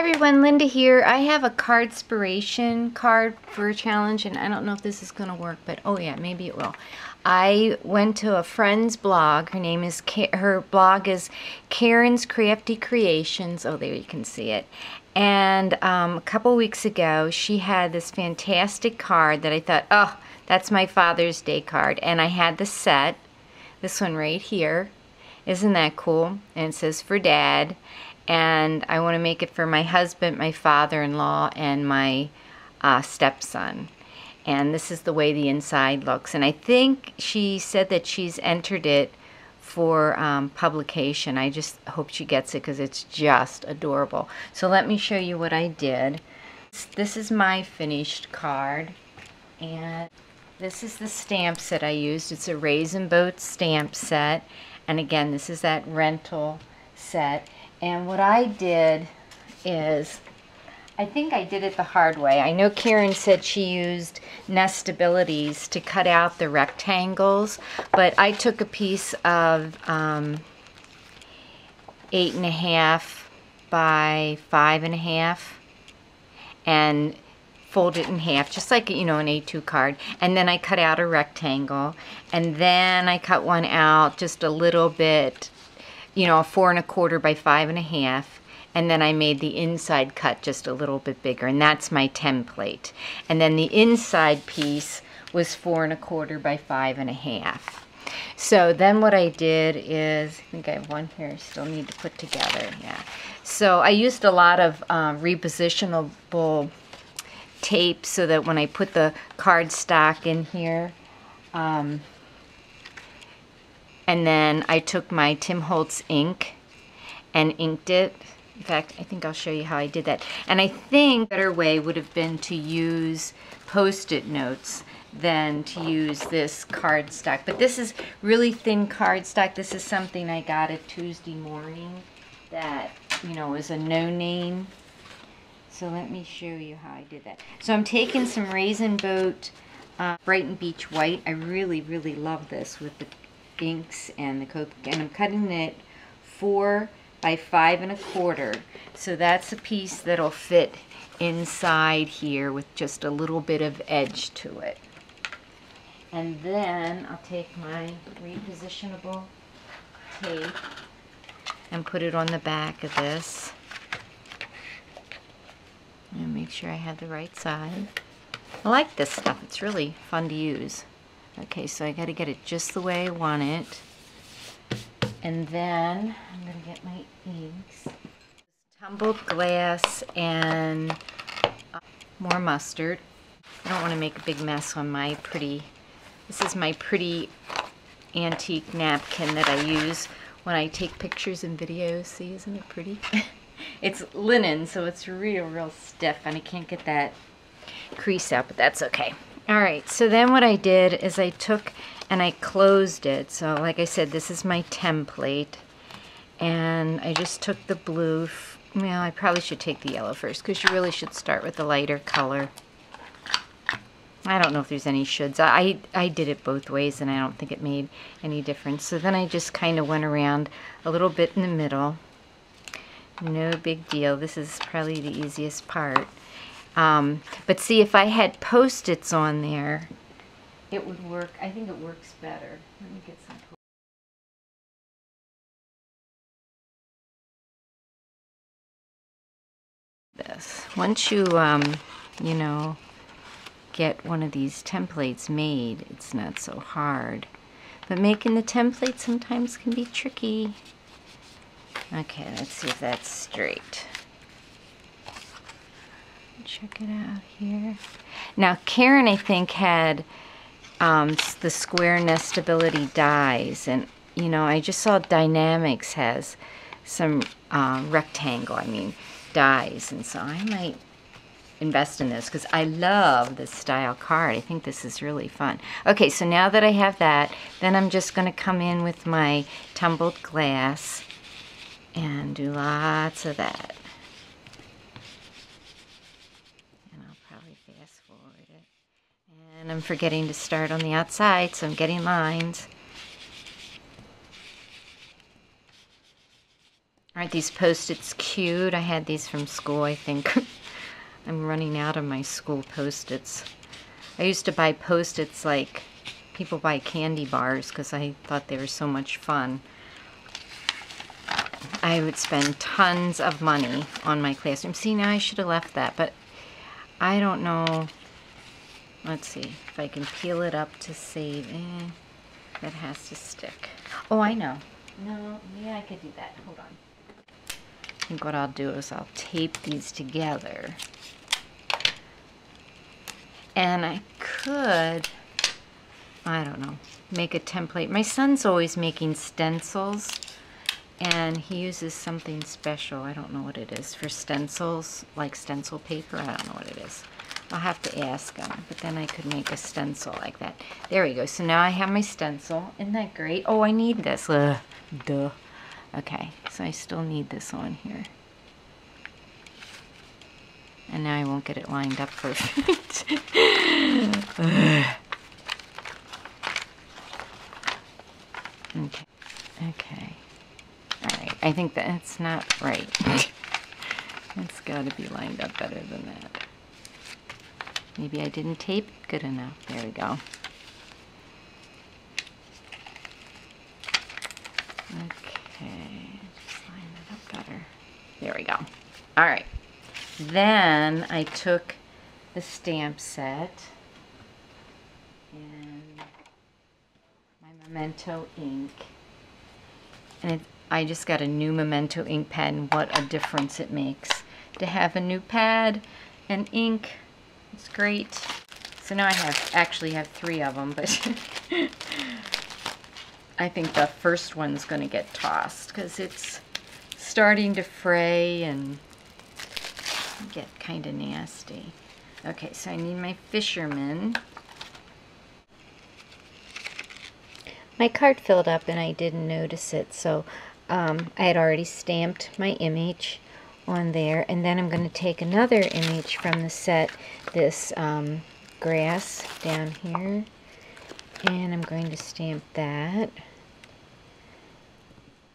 everyone, Linda here. I have a Card-Spiration card for a challenge, and I don't know if this is going to work, but oh yeah, maybe it will. I went to a friend's blog. Her blog is Karen's Crafty Creations. Oh, there you can see it. And a couple weeks ago, she had this fantastic card that I thought, oh, that's my Father's Day card. And I had the set, this one right here. Isn't that cool? And it says for Dad. And I want to make it for my husband, my father-in-law, and my stepson. And this is the way the inside looks. And I think she said that she's entered it for publication. I just hope she gets it because it's just adorable. So let me show you what I did. This is my finished card. And this is the stamp set I used. It's a Raisin Boat Stamp set. And again, this is that rental set. And what I did is, I think I did it the hard way. I know Karen said she used Nestabilities to cut out the rectangles, but I took a piece of 8.5 by 5.5 and fold it in half, just like, you know, an A2 card. And then I cut out a rectangle, and then I cut one out just a little bit, you know, 4 1/4 by 5.5, and then I made the inside cut just a little bit bigger, and that's my template. And then the inside piece was 4 1/4 by 5.5. So then what I did is, I think I have one here I still need to put together. Yeah. So I used a lot of repositionable tape so that when I put the cardstock in here, and then I took my Tim Holtz ink and inked it. In fact, I think I'll show you how I did that. And I think a better way would have been to use Post-it notes than to use this cardstock. But this is really thin cardstock. This is something I got at Tuesday Morning that, you know, was a no-name. So let me show you how I did that. So I'm taking some Raisin Boat Brighton Beach White. I really, really love this with the inks and the Coke, and I'm cutting it 4 by 5 1/4. So that's a piece that'll fit inside here with just a little bit of edge to it. And then I'll take my repositionable tape and put it on the back of this. And make sure I have the right side. I like this stuff. It's really fun to use. Okay, so I got to get it just the way I want it. And then I'm going to get my inks. Tumbled glass and more mustard. I don't want to make a big mess on my pretty, this is my pretty antique napkin that I use when I take pictures and videos. See, isn't it pretty? It's linen, so it's real stiff, and I can't get that crease out, but that's okay. Alright, so then what I did is I took and I closed it. So like I said, this is my template. And I just took the blue. Well, I probably should take the yellow first because you really should start with the lighter color. I don't know if there's any shoulds. I did it both ways and I don't think it made any difference. So then I just kind of went around a little bit in the middle. No big deal. This is probably the easiest part. But see, if I had Post-its on there, it would work. I think it works better. Let me get some. This. Once you, you know, get one of these templates made, it's not so hard. But making the template sometimes can be tricky. Okay, let's see if that's straight. Check it out here. Now Karen, I think, had the square Nestability dies, and you know, I just saw Dynamics has some rectangle, dies, and so I might invest in this because I love this style card. I think this is really fun. Okay, so now that I have that, then I'm just going to come in with my tumbled glass and do lots of that. Fast forward it. And I'm forgetting to start on the outside, so I'm getting lines. Aren't these Post-its cute? I had these from school, I think. I'm running out of my school Post-its. I used to buy Post-its like people buy candy bars because I thought they were so much fun. I would spend tons of money on my classroom. See, now I should have left that, but I don't know. Let's see if I can peel it up to save. That has to stick. Oh, I know. No, yeah, I could do that. Hold on. I think what I'll do is I'll tape these together. And I could, I don't know, make a template. My son's always making stencils, and he uses something special. I don't know what it is for stencils, like stencil paper. I don't know what it is. I'll have to ask him, but then I could make a stencil like that. There we go. So now I have my stencil. Isn't that great? Oh, I need this. Duh. Okay, so I still need this on here. And now I won't get it lined up perfect. Okay. Alright, I think that's not right. It's got to be lined up better than that. Maybe I didn't tape good enough. There we go. Okay, just line it up better. There we go. All right. Then I took the stamp set and my Memento ink, and I just got a new Memento ink pad, and what a difference it makes to have a new pad and ink. It's great. So now I actually have 3 of them, but I think the first one's going to get tossed because it's starting to fray and get kind of nasty. Okay, so I need my Fisherman. My card filled up and I didn't notice it, so I had already stamped my image on there, and then I'm going to take another image from the set, this grass down here, and I'm going to stamp that.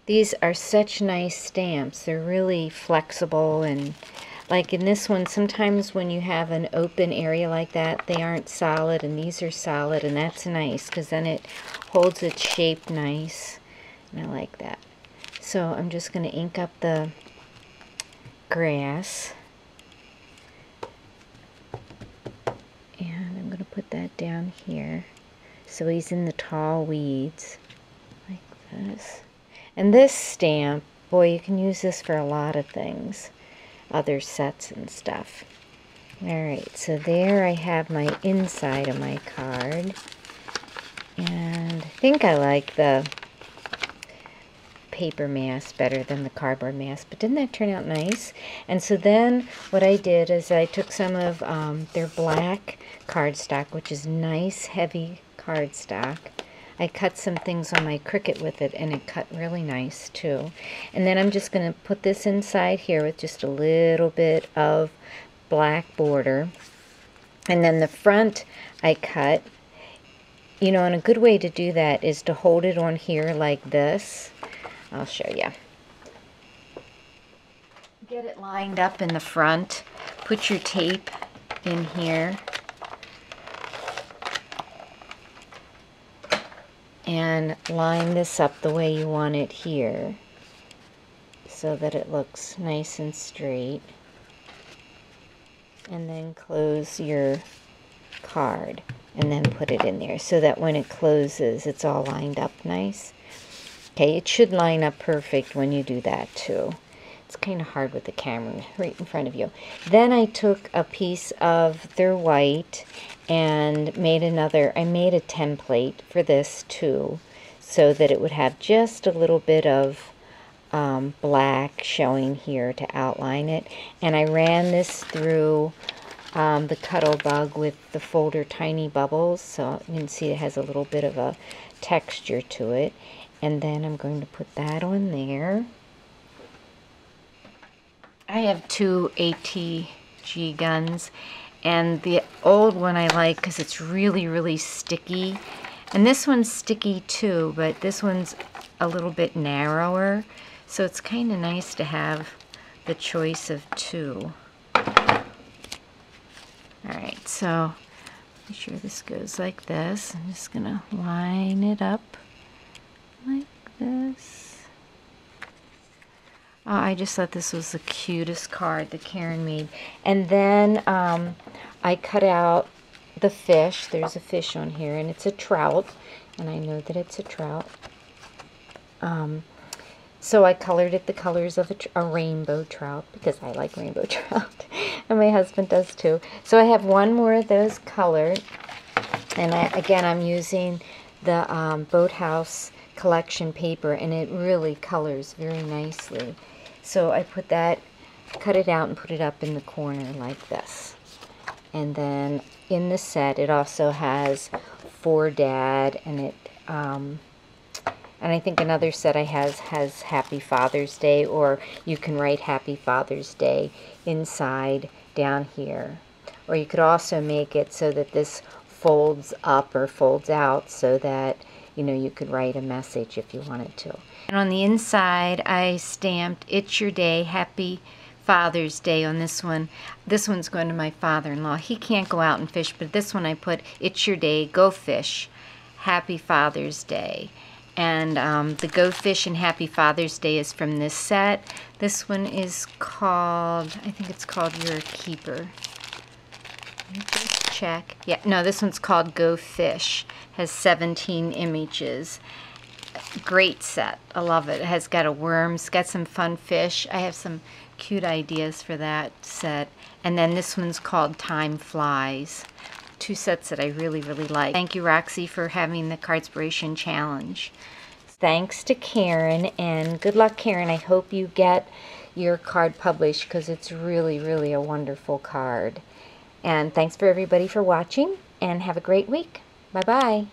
These are such nice stamps. They're really flexible, and like in this one, sometimes when you have an open area like that, they aren't solid, and these are solid, and that's nice because then it holds its shape nice, and I like that. So I'm just going to ink up the grass, and I'm going to put that down here so he's in the tall weeds like this. And this stamp, boy, you can use this for a lot of things, other sets and stuff. Alright, so there I have my inside of my card, and I think I like the paper mask better than the cardboard mask, but didn't that turn out nice? And so then what I did is I took some of their black cardstock, which is nice heavy cardstock. I cut some things on my Cricut with it, and it cut really nice too. And then I'm just going to put this inside here with just a little bit of black border, and then the front I cut. You know, and a good way to do that is to hold it on here like this. I'll show you. Get it lined up in the front. Put your tape in here. And line this up the way you want it here so that it looks nice and straight. And then close your card and then put it in there so that when it closes, it's all lined up nice. Okay, it should line up perfect when you do that too. It's kind of hard with the camera right in front of you. Then I took a piece of their white and I made a template for this too, so that it would have just a little bit of black showing here to outline it. And I ran this through the Cuttlebug with the folder Tiny Bubbles, so you can see it has a little bit of a texture to it. And then I'm going to put that on there. I have 2 ATG guns, and the old one I like because it's really, really sticky. And this one's sticky too, but this one's a little bit narrower, So it's kind of nice to have the choice of two. Alright, so make sure this goes like this. I'm just going to line it up like this. Oh, I just thought this was the cutest card that Karen made. And then I cut out the fish. There's a fish on here, and it's a trout. And I know that it's a trout. So I colored it the colors of a rainbow trout, because I like rainbow trout, and my husband does too. So I have one more of those colored, and again I'm using the Boathouse collection paper, and it really colors very nicely. So I put that, cut it out and put it up in the corner like this. And then in the set it also has For Dad, and it and I think another set I has Happy Father's Day, or you can write Happy Father's Day inside down here. Or you could also make it so that this folds up or folds out, so that, you know, you could write a message if you wanted to. And on the inside I stamped It's Your Day, Happy Father's Day on this one. This one's going to my father-in-law. He can't go out and fish, but this one I put It's Your Day, Go Fish, Happy Father's Day. And the Go Fish and Happy Father's Day is from this set. This one is called, I think it's called You're a Keeper. Let me just check. Yeah, no, this one's called Go Fish. Has 17 images. Great set. I love it. It has got a worm. It's got some fun fish. I have some cute ideas for that set. And then this one's called Time Flies. Two sets that I really, really like. Thank you, Roxy, for having the Card-Spiration challenge. Thanks to Karen, and good luck, Karen. I hope you get your card published, because it's really, really a wonderful card. And thanks for everybody for watching, and have a great week. Bye-bye.